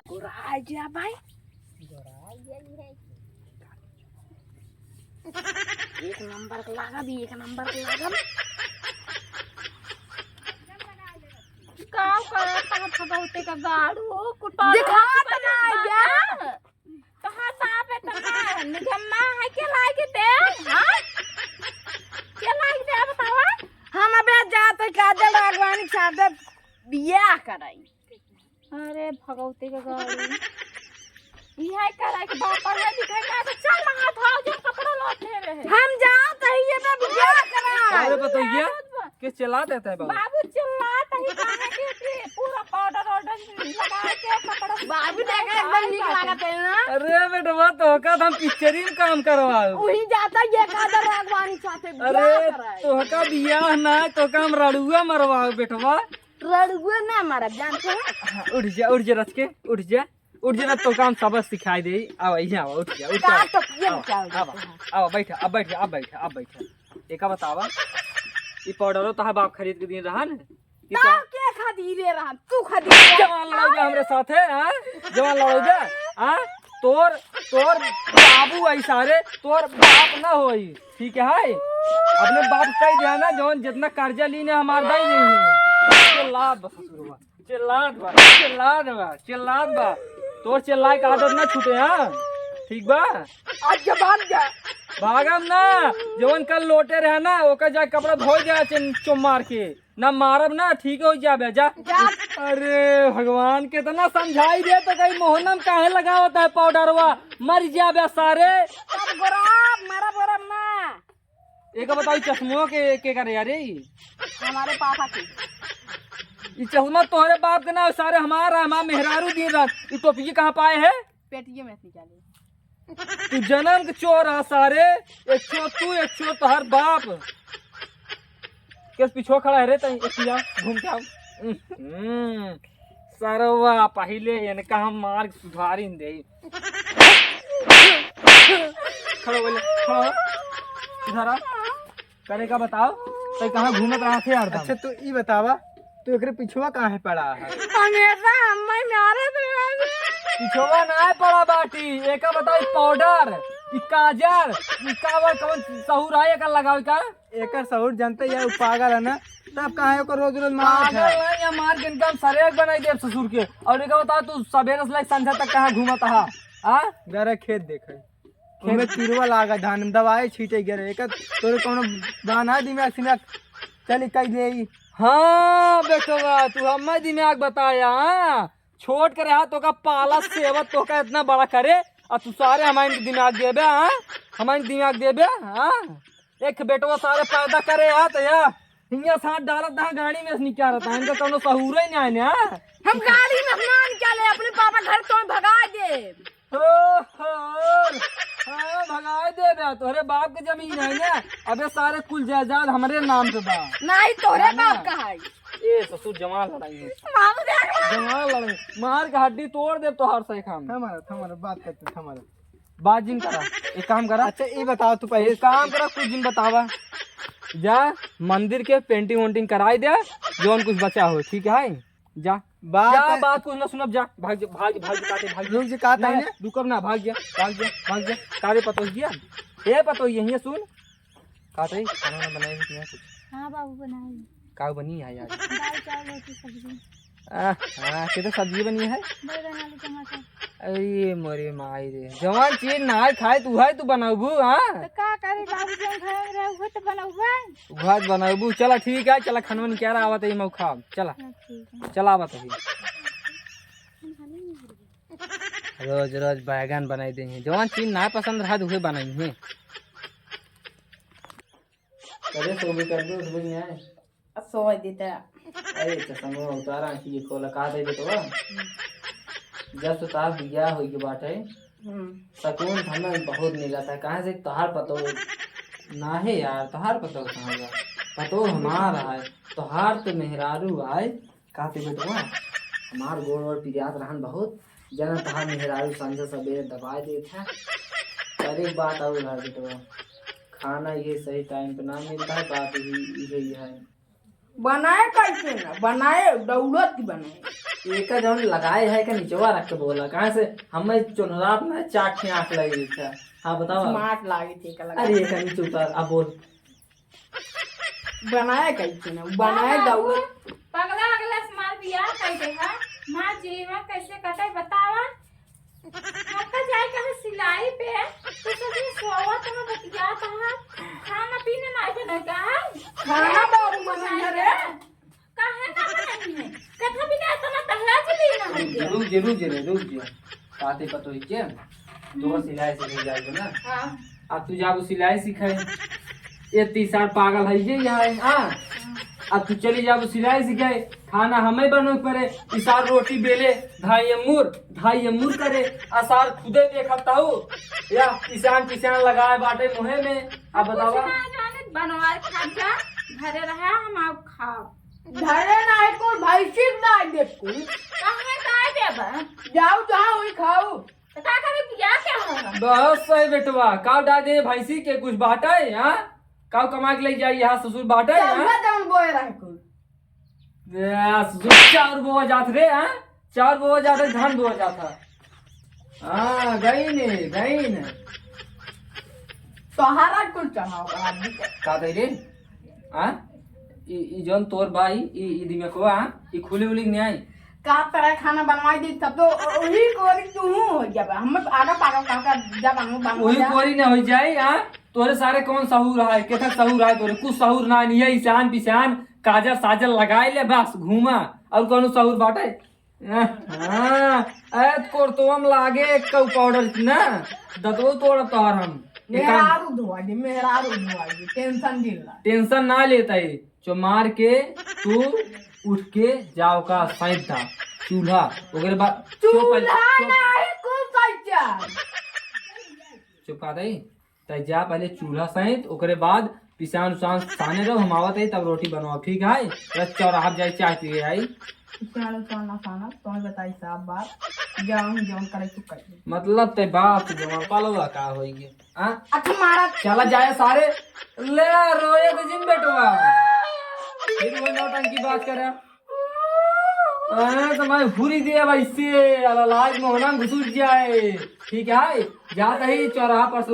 गोराई जा भाई एक नंबर का लागा भी एक नंबर का लागा काम करे तक फगौते का गाड़ू कुटा दिखा तो ना जा कहां साफ है तना निगम्मा है के लागे दे हां के लागे दे बतावा हम अबे जाते काजल रागवानी साहब बियाह कराई। अरे भगवती का गाड़ी यह कराई के बापा है दिखाई ना तो चल मंगा था जो कपड़ा लौटे रहे हम जाते ही ये में बियाह कराई। अरे बताइए कि चला देता है बाबू। बाबू चिल्लाता ही कहां के पूरा पाउडर ऑर्डर लगा के कपड़ा बाबू देख एकदम नीक लागत है ना। अरे बेटवा तो का हम पिक्चरी में काम करवाओ वही जाता ये काजल रागवानी साथे बियाह अरे कराई। तो का बियाह ना तो का हम रड़ुआ मरवाओ बेटवा। रड़ुए ना मारा जानते हैं उठ जा रच के उठ जा तो काम सबक सिखाई दे। आओ यहाँ आओ उठ जा का तो ये क्या आओ बैठा अब बैठा एक बतावा ये पाउडरो तो बाप खरीद के दिन रहा न ता के खरीदे रहा तू खरीदे जवान लड़ोगे हमरे साथे हां जवान लड़ोगे हां तोर बाबू ऐसा रे तोर बाप ना होई ठीक है अपने बाप कह दिया ना जवन जितना कर्जा लीने हमार दाई नहीं है चिल्लात बा तोर चिल्लाए का आदत ना छूटे हां ठीक बा आज जबान जा भागम ना जवन कल लोटे रहे ना ओकर जा कपड़ा धो जा चुम मार के ना मारब ना ठीक हो जाबे जा। अरे भगवान कितना समझाई दे तो कहीं मोहनम काहे लगा होता है पाउडरवा मर जाबे सारे तब गोराब मारा गोराब ना एक बताओ चश्मो के करे यारे हमारे पापा की ये चश्मा तोहरे बाप के ना सारे हमारा हमारा मेहरारू दिन रात ये टोपी कहाँ पाए है पेटिए में निकाले तू जन्म के चोर आ सारे एक चोर तू एक चोर तोहर बाप किस पीछो खड़ा है रे तई एतिया घूम के आओ सरवा पहले इनका हम मार सुधारी दे खड़ो बोले खड़ो इधर आ करे का बताओ तई कहां घूमत रहा थे यार। अच्छा तो ये बतावा तो एकरे पिछवा कहाँ पड़ा है? हमेशा हम मारे पिछवा ना पड़ा बाटी एक बताओ पाउडर ई काजल ई कावर कौन सहूर आए का लगाओ का एकर सहूर जानते या पागल है ना तब कहाँ को रोज रोज मार पागल है या मार के इनका सरेक बनाई दे ससुर के। और एक बताओ तू सवेरे से लेकर संध्या तक कहाँ घूमता है हां गरे खेत देखे हमें तिरवा लागा धान दवाई छीटे गरे एक तोरे कोनो दाना दिमाग सिमाग चली कई ले हाँ बेटवा तू हमें दिमाग बताया हाँ छोड़ कर यहाँ तो का पाला सेवत तो का इतना बड़ा करे और तू सारे हमारे दिमाग देबे हाँ हमारे दिमाग देबे हाँ एक बेटवा सारे पैदा करे हाँ तो यार हिंगा साथ डालत था गाड़ी में से निकाल रहा था इनका कोनो सहूर ही नहीं आने हाँ हम गाड़ी में अपना निकाले अपने पापा घर तो भगा दे हाँ भगाए दे बे तोहरे बाप के जमीन है ना अबे सारे कुल जायदाद हमारे नाम पे बा नहीं तोरे बाप का है ए ससुर जमाल लड़ाई है जमाल लड़ाई मार के हड्डी तोड़ दे तो हर सही काम हमारा बात करते हमारा बात जिन करा एक काम करा अच्छा ये बताओ तू पहले एक काम करा कुछ दिन बतावा जा मंदिर के पेंटिंग वेंटिंग कराई दे जो कुछ बचा हो ठीक है जा बात कुछ ना सुनब जा भाग रुक जी का था ने रुकब ना भाग जा कारे पतो गया ए पतो यही सुन का तई खाना बनाए कि कुछ हां बाबू बनाई का बनी है यार दाल चावल रोटी सब्जी हां के तो सब्जी बनी है बैगन आलू टमाटर। अरे मोरे माई रे जवान चीज ना खाए तू है तू बनाबू हां तो का करे बाबू जन घर में रहे हो तो बनाऊबा भात बनाबू चला ठीक है चला खनवन क्या आवत है मौ खा चला ठीक है चला आवत है रोज रोज बैगन बनाई देंगे जवान चीज ना पसंद रहा तो बनाई है अरे सो भी कर दो उसमें नहीं आए सोच देता अरे चश्मा उतारा कि खोला का दे तो जब तो तार दिया होई के बात है सकून हमें बहुत मिला था कहाँ से तोहार पतो ना है यार तोहार पतो कहाँ जा पतो हमारा है तोहार तो मेहरारू आए काते बेटवा हमार गोड़ और पिरियात रहन बहुत जना तोहार मेहरारू संझे सवेरे दबा देता अरे बात और है बेटवा खाना ये सही टाइम पे ना मिलता है बात ही है बनाए कैसे ना बनाए दौलत की बनाए एक जौन लगाए है का निचवा रख के बोला कहाँ से हमें चुनरात में चाट के आंख लगी था। हाँ बताओ अब। स्मार्ट लागी थी का लगा अरे एक नीचे उतार अब बोल। बनाया कैसे ना बनाए दौड़ पगला अगला स्मार बियाह कैसे है माँ जीवन कैसे कटे बतावा। हम तो जाए कहे सिलाई पे तो सभी सोवा तो मैं बतिया था खाना पीने ना बने का खाना बाबू बना रे काहे ना बनाई है कथा भी ना तना पहला चली ना है रुक जा बातें पतो ही क्या तो सिलाई सीख जाएगा ना। हां अब तू जाबो सिलाई सीखे ये 30 साल पागल है ये यहाँ हाँ। अब तू चली जाबो सिलाई सीखे खाना हमें बनोगे पड़े इसार रोटी बेले ढाई अमूर करे असार खुदे देखता हूँ या किसान लगाए बाटे मुहे में। अब बतावा बनवाए खा जा घरे रहा हम आप खाओ धरे ना को भाई सिर्फ ना दे को काहे काय देब जाओ जहां वही खाओ तो का करे बियाह क्या होगा। बहुत सही बेटवा काव डाल दे भैंसी के कुछ बाटा है यहाँ काव कमा के ले जाए यहाँ ससुर बाटा है चल जाऊं बोए रह को ससुर चार बोआ जात रे हाँ 4 बोआ जाते धान बोआ जाता हाँ गई ने तोहारा कुल चढ़ाओ आदमी का कह रे हाँ ई जौन तोर भाई ई दिमे को हाँ ई खुली उली नहीं आई का तरह खाना बनवाई दी तब तो वही कोरी तू हो जब हम आगा पागा का जब हम बांगो वही कोरी न हो जाए हाँ तोरे सारे कौन सहूर है केथा सहूर है तोरे कुछ सहूर ना नहीं है ईशान पिशान काजल साजल लगाए ले बस घूमा और कौन सहूर बाटे हाँ ऐत कोरतोम लागे कौ पाउडर ना दतो तोड़ तोर हम मेहरारू धोआ दी टेंशन दिला टेंशन ना लेता है जो मार के तू उठ के जाओ का सैदा चूल्हा वगैरह बाद चूल्हा नहीं कुल सच्चा चुप का दई त जा पहले चूल्हा सहित ओकरे बाद पिसान उसान साने रहो हम आवत है तब रोटी बनवाओ ठीक है रस चौराहा जाए चाय पिए आई चलो सोना सोना तुम्हें बताई साफ बात जाऊं जौन करे तू कर मतलब ते बाप जमा पालवा का होई हां अखी मारा चला जाए सारे ले रोए तो जिन बेटवा फिर वो नौटंकी बात करे तो मैं भूरी दिया भाई से लाज में होना घुसूट जाए ठीक है जाता ही चौराहा पर से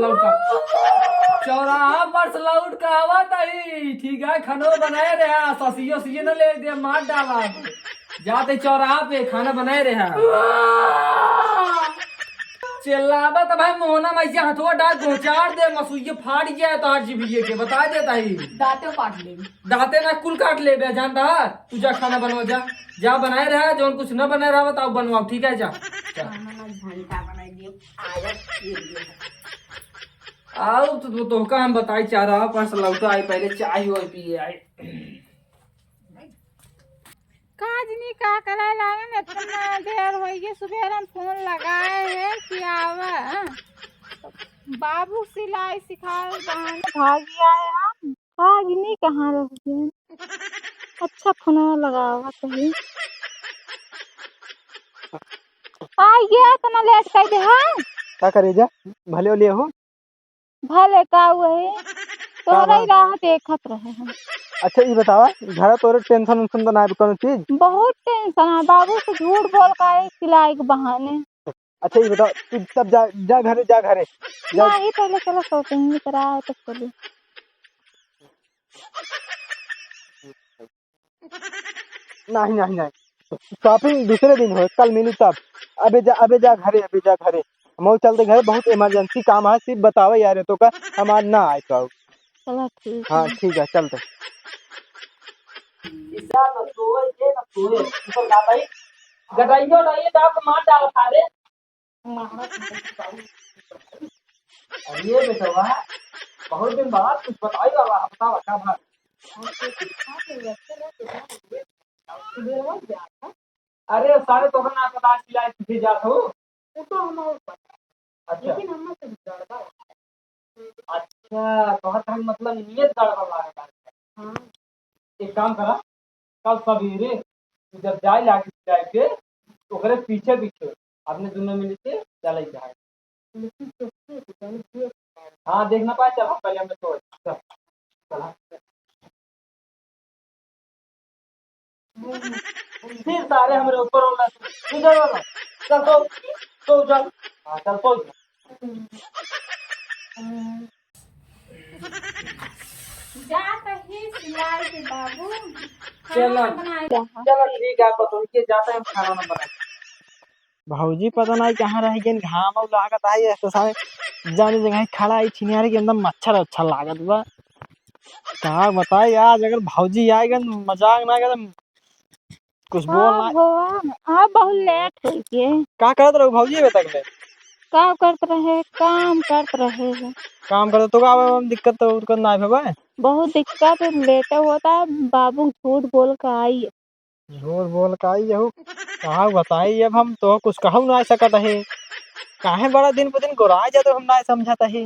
लौट का आवत ही ठीक है खानो बनाए रहा ससियो सीए न ले दे मार डाला जाते चौराहा पे खाना बनाए रहा चिल्लाबा तो भाई मोहना में ऐसे हथवा डाल पहुंचाड़ दे मसूये फाड़ जाए तो आज जीविए के बता देता ही दांते काट ले दाते ना कुल काट ले बे जान रहा तू जा खाना बनवा जा बनाए रहा जो कुछ न बनाए रहा बताओ बनवाओ ठीक है जा घंटा बनाई दियो आया आओ तो का हम बताई चाह रहा पर लौटा आई पहले चाय और पिए आई काजनी का करे लागन इतना देर हो गई सुबह हम फोन लगाए है कि आवा बाबू सिलाई सिखा भाग गया है काजनी कहाँ रह गए अच्छा फोन लगावा कहीं आ गया तना लेट कर दे हां क्या करे जा भले ओले हो भले का हुए तोरा ही राह देखत रहे हम। अच्छा ये बतावा घर तोरे टेंशन उनसन तो ना कोनो चीज बहुत टेंशन है बाबू से झूठ बोल का सिलाई के बहाने। अच्छा ये बताओ तू तब जा घरे जा नहीं पहले चलो शॉपिंग करा तब चलो नहीं शॉपिंग दूसरे दिन हो कल मिली तब अबे जा घरे हम चलते घरे बहुत इमरजेंसी काम है सिर्फ बतावा यार तो का हमार ना आए तो चलो ठीक हाँ ठीक है चलते इसा तो सोए के ना सोए ऊपर गाता ही गटाइयो ना ये दांत मार डाल सारे अरे बेटवा बहुत दिन बाद कुछ बताई बाबा बताओ क्या बात अरे सारे तो ना पता सिलाई सीखे जात हो वो तो हमारे अच्छा लेकिन हम तो डरदा अच्छा तो हम मतलब नियत गड़बड़ लगा हां एक काम करा कल सवेरे जब जाए लागे के ओकरे पीछे अपने दोनों मिल के चले जाए हाँ देखना पाए चल पहले हमें तो चला फिर सारे हमारे ऊपर होना इधर वाला चल तो चल हाँ चल तो जा कहीं सिलाई के बाबू चलो बनाए चलो ठीक है पतो के जाता है हम खाना ना बना भाऊजी पता नहीं कहाँ रह गए घाम और लागत आई ऐसे सारे जाने जगह खड़ा आई छिनियारे के अंदर मच्छर अच्छा लागत बा क्या बताए आज अगर भाऊजी आएगा तो मजाक ना कर कुछ बोल ना भगवान हाँ बहुत लेट हो गए का करत रहो भाऊजी अबे तक ले काम करते रहे हैं काम करते तो का अब दिक्कत तो उनका ना है भाई बहुत दिक्कत लेटे होता है बाबू झूठ बोल कर आई झूठ बोल का आई यहू कहा बताई अब हम तो कुछ कहू ना सकत है काहे बड़ा दिन ब दिन गोरा जा तो हम ना समझत है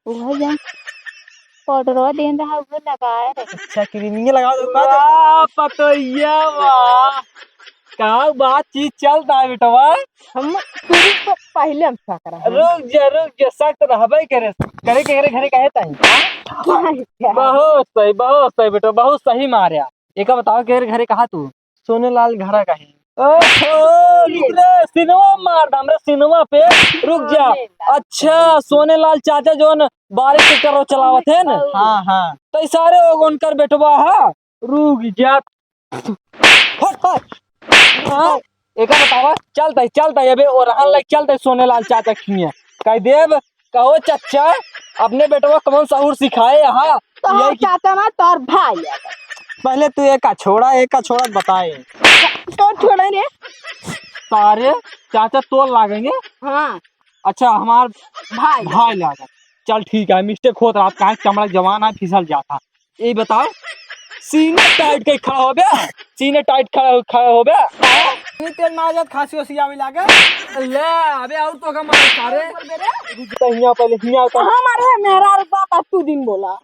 वह जा पाउडर देन रहा वो लगाए रहे अच्छा क्रीमिंग लगा दो का पतोया वाह का बात चीज चलता है बेटवा हम शुरू से पहले हम क्या करा रुक जा सख्त रहबे करे के घरे काहे ताई बहुत सही बेटा बहुत सही मारया एक बताओ के घरे कहा तू सोनेलाल घरा कहीं ओहो सिनेमा मार हमरे सिनेमा पे रुक जा अच्छा सोनेलाल चाचा जो बारिश के करो चलावत है ना हाँ तो सारे उनकर बेटवा है रुक जा हाँ एक बतावा चलता अबे और रहन लग चलता सोनेलाल चाचा खिया कह देव कहो चाचा अपने बेटवा कौन सहूर सिखाए यहाँ तो चाचा ना तोर भाई पहले तू एक का छोड़ा बताए तो छोड़े रे सारे चाचा तो लागेंगे हाँ अच्छा हमार भाई लागा चल ठीक है मिस्टेक होता आप कहा चमड़ा जवान है फिसल जाता ये बताओ सीने टाइट के खड़ा हो गया सीने टाइट खड़ा हो गया तेल ना जात खांसी वासी आवे लागे ले अबे और तो का मार सारे तहिया पहले हिया तो हमारे मेहरा बात तू दिन बोला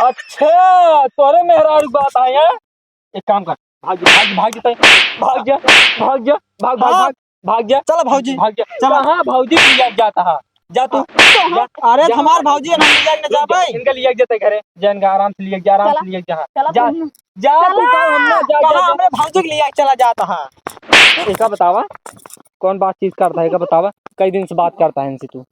अच्छा तोरे मेहरारू बात आया एक काम कर भाग जा चलो भाऊजी भाग जा चलो हाँ भाऊजी लिया जाता है जा तू अरे हमार भाऊजी हम लिया न जा भाई इनका लिया जाते घरे जैन का आराम से लिया जा जा तू का हम ना जा हमरे भाऊजी के लिया चला जाता है एक बतावा कौन बातचीत करता है का बतावा कई दिन से बात करता है इनसे तू